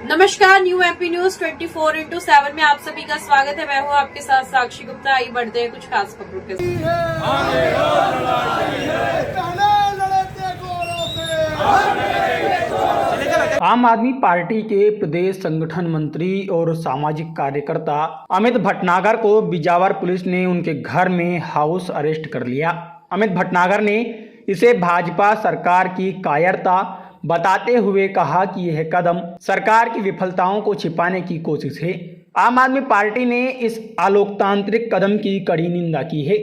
नमस्कार, new MP news 24x7 में आप सभी का स्वागत है। मैं हूं आपके साथ साक्षी गुप्ता। आइए बढ़ते हैं कुछ खास खबरों के साथ। आम आदमी पार्टी के प्रदेश संगठन मंत्री और सामाजिक कार्यकर्ता अमित भटनागर को बिजावर पुलिस ने उनके घर में हाउस अरेस्ट कर लिया। अमित भटनागर ने इसे भाजपा सरकार की कायरता बताते हुए कहा कि यह कदम सरकार की विफलताओं को छिपाने की कोशिश है। आम आदमी पार्टी ने इस अलोकतांत्रिक कदम की कड़ी निंदा की है।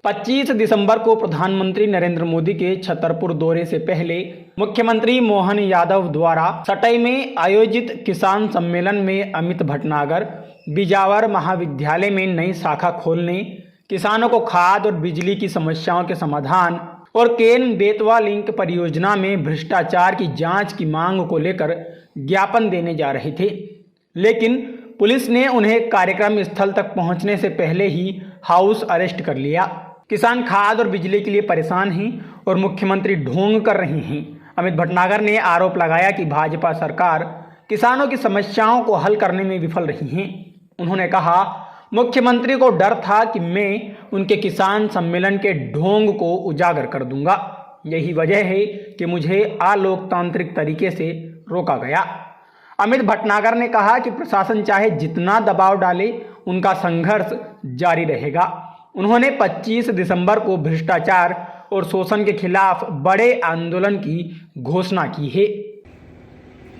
25 दिसंबर को प्रधानमंत्री नरेंद्र मोदी के छतरपुर दौरे से पहले मुख्यमंत्री मोहन यादव द्वारा सटई में आयोजित किसान सम्मेलन में अमित भटनागर बिजावर महाविद्यालय में नई शाखा खोलने, किसानों को खाद और बिजली की समस्याओं के समाधान और केन बेतवा लिंक परियोजना में भ्रष्टाचार की जांच की मांग को लेकर ज्ञापन देने जा रहे थे, लेकिन पुलिस ने उन्हें कार्यक्रम स्थल तक पहुंचने से पहले ही हाउस अरेस्ट कर लिया। किसान खाद और बिजली के लिए परेशान हैं और मुख्यमंत्री ढोंग कर रहे हैं। अमित भटनागर ने आरोप लगाया कि भाजपा सरकार किसानों की समस्याओं को हल करने में विफल रही है। उन्होंने कहा, मुख्यमंत्री को डर था कि मैं उनके किसान सम्मेलन के ढोंग को उजागर कर दूंगा। यही वजह है कि मुझे अलोकतांत्रिक तरीके से रोका गया। अमित भटनागर ने कहा कि प्रशासन चाहे जितना दबाव डाले, उनका संघर्ष जारी रहेगा। उन्होंने 25 दिसंबर को भ्रष्टाचार और शोषण के खिलाफ बड़े आंदोलन की घोषणा की है।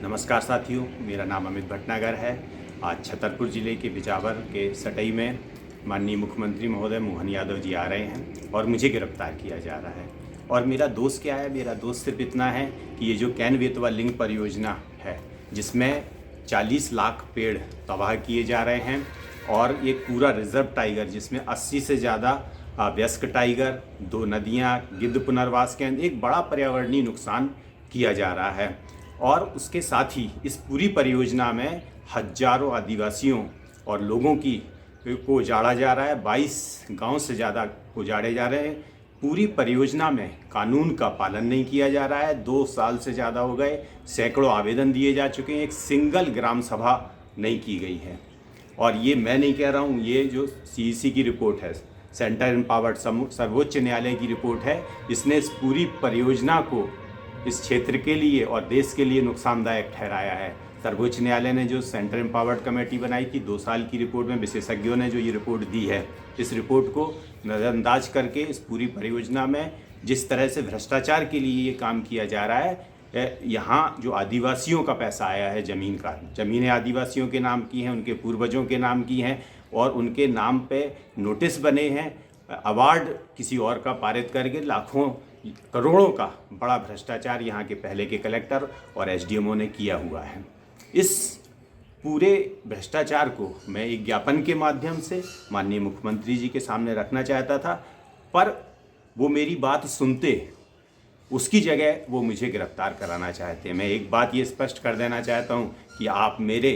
नमस्कार साथियों, मेरा नाम अमित भटनागर है। आज छतरपुर जिले के बिजावर के सटई में माननीय मुख्यमंत्री महोदय मोहन यादव जी आ रहे हैं और मुझे गिरफ्तार किया जा रहा है। और मेरा दोस्त क्या है? मेरा दोस्त सिर्फ इतना है कि ये जो कैन बेतवा लिंक परियोजना है, जिसमें 40 लाख पेड़ तबाह किए जा रहे हैं और एक पूरा रिजर्व टाइगर जिसमें 80 से ज़्यादा वयस्क टाइगर, 2 नदियाँ, गिद्ध पुनर्वास केंद्र, एक बड़ा पर्यावरणीय नुकसान किया जा रहा है। और उसके साथ ही इस पूरी परियोजना में हजारों आदिवासियों और लोगों को उजाड़ा जा रहा है। 22 गांव से ज़्यादा उजाड़े जा रहे हैं। पूरी परियोजना में कानून का पालन नहीं किया जा रहा है। 2 साल से ज़्यादा हो गए, सैकड़ों आवेदन दिए जा चुके हैं, एक सिंगल ग्राम सभा नहीं की गई है। और ये मैं नहीं कह रहा हूँ, ये जो CEC की रिपोर्ट है, सेंटर एम्पावर्ड सर्वोच्च न्यायालय की रिपोर्ट है, इसने इस पूरी परियोजना को इस क्षेत्र के लिए और देश के लिए नुकसानदायक ठहराया है। सर्वोच्च न्यायालय ने जो सेंटर एम्पावर्ड कमेटी बनाई थी, 2 साल की रिपोर्ट में विशेषज्ञों ने जो ये रिपोर्ट दी है, इस रिपोर्ट को नज़रअंदाज करके इस पूरी परियोजना में जिस तरह से भ्रष्टाचार के लिए ये काम किया जा रहा है, यहाँ जो आदिवासियों का पैसा आया है, ज़मीनें आदिवासियों के नाम की हैं, उनके पूर्वजों के नाम की हैं और उनके नाम पे नोटिस बने हैं, अवार्ड किसी और का पारित करके लाखों करोड़ों का बड़ा भ्रष्टाचार यहाँ के पहले के कलेक्टर और SDMO ने किया हुआ है। इस पूरे भ्रष्टाचार को मैं एक ज्ञापन के माध्यम से माननीय मुख्यमंत्री जी के सामने रखना चाहता था, पर वो मेरी बात सुनते, उसकी जगह वो मुझे गिरफ्तार कराना चाहते हैं। मैं एक बात ये स्पष्ट कर देना चाहता हूँ कि आप मेरे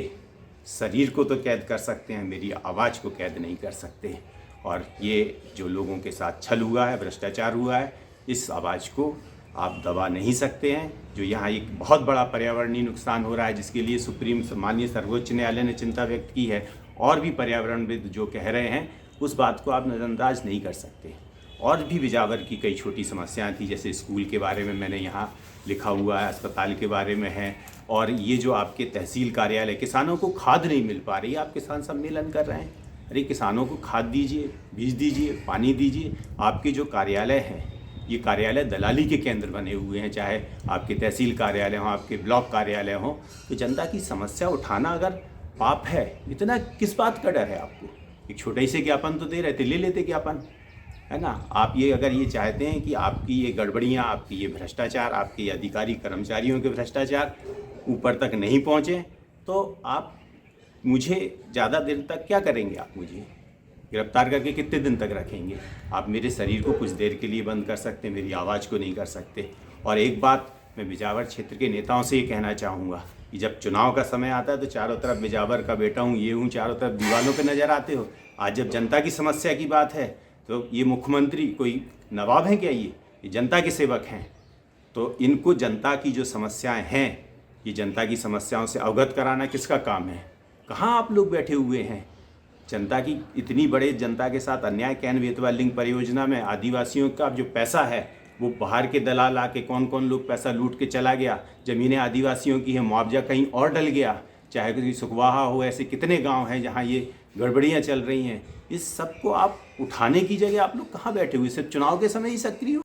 शरीर को तो कैद कर सकते हैं, मेरी आवाज़ को कैद नहीं कर सकते। और ये जो लोगों के साथ छल हुआ है, भ्रष्टाचार हुआ है, इस आवाज़ को आप दबा नहीं सकते हैं। जो यहाँ एक बहुत बड़ा पर्यावरणीय नुकसान हो रहा है, जिसके लिए माननीय सर्वोच्च न्यायालय ने चिंता व्यक्त की है और भी पर्यावरणविद जो कह रहे हैं, उस बात को आप नज़रअंदाज नहीं कर सकते। और भी बिजावर की कई छोटी समस्याएं थी, जैसे स्कूल के बारे में मैंने यहाँ लिखा हुआ है, अस्पताल के बारे में है, और ये जो आपके तहसील कार्यालय, किसानों को खाद नहीं मिल पा रही। आप किसान सम्मेलन कर रहे हैं, अरे किसानों को खाद दीजिए, बीज दीजिए, पानी दीजिए। आपके जो कार्यालय हैं, ये कार्यालय दलाली के केंद्र बने हुए हैं, चाहे आपके तहसील कार्यालय हों, आपके ब्लॉक कार्यालय हों। तो जनता की समस्या उठाना अगर पाप है, इतना किस बात का डर है आपको? एक छोटे से ज्ञापन तो दे रहे थे, ले लेते ज्ञापन, है ना। आप ये अगर ये चाहते हैं कि आपकी ये गड़बड़ियाँ, आपकी ये भ्रष्टाचार, आपके अधिकारी कर्मचारियों के भ्रष्टाचार ऊपर तक नहीं पहुँचे, तो आप मुझे ज़्यादा देर तक क्या करेंगे? आप मुझे गिरफ्तार करके कितने दिन तक रखेंगे? आप मेरे शरीर को कुछ देर के लिए बंद कर सकते, मेरी आवाज़ को नहीं कर सकते। और एक बात मैं बिजावर क्षेत्र के नेताओं से ये कहना चाहूँगा कि जब चुनाव का समय आता है तो चारों तरफ बिजावर का बेटा हूँ, ये हूँ, चारों तरफ दीवालों पे नज़र आते हो। आज जब जनता की समस्या की बात है तो ये मुख्यमंत्री कोई नवाब हैं क्या? ये जनता के सेवक हैं। तो इनको जनता की जो समस्याएं हैं ये जनता की समस्याओं से अवगत कराना किसका काम है? कहाँ आप लोग बैठे हुए हैं? जनता की इतनी बड़े जनता के साथ अन्याय कैन बेतवा लिंक परियोजना में आदिवासियों का जो पैसा है वो बाहर के दलाल आके कौन कौन लोग पैसा लूट के चला गया। ज़मीनें आदिवासियों की है, मुआवजा कहीं और डल गया, चाहे कोई सुखवाहा हो, ऐसे कितने गांव हैं जहां ये गड़बड़ियां चल रही हैं। इस सब को आप उठाने की जगह आप लोग कहाँ बैठे हुए? सिर्फ चुनाव के समय ही सक्रिय हो।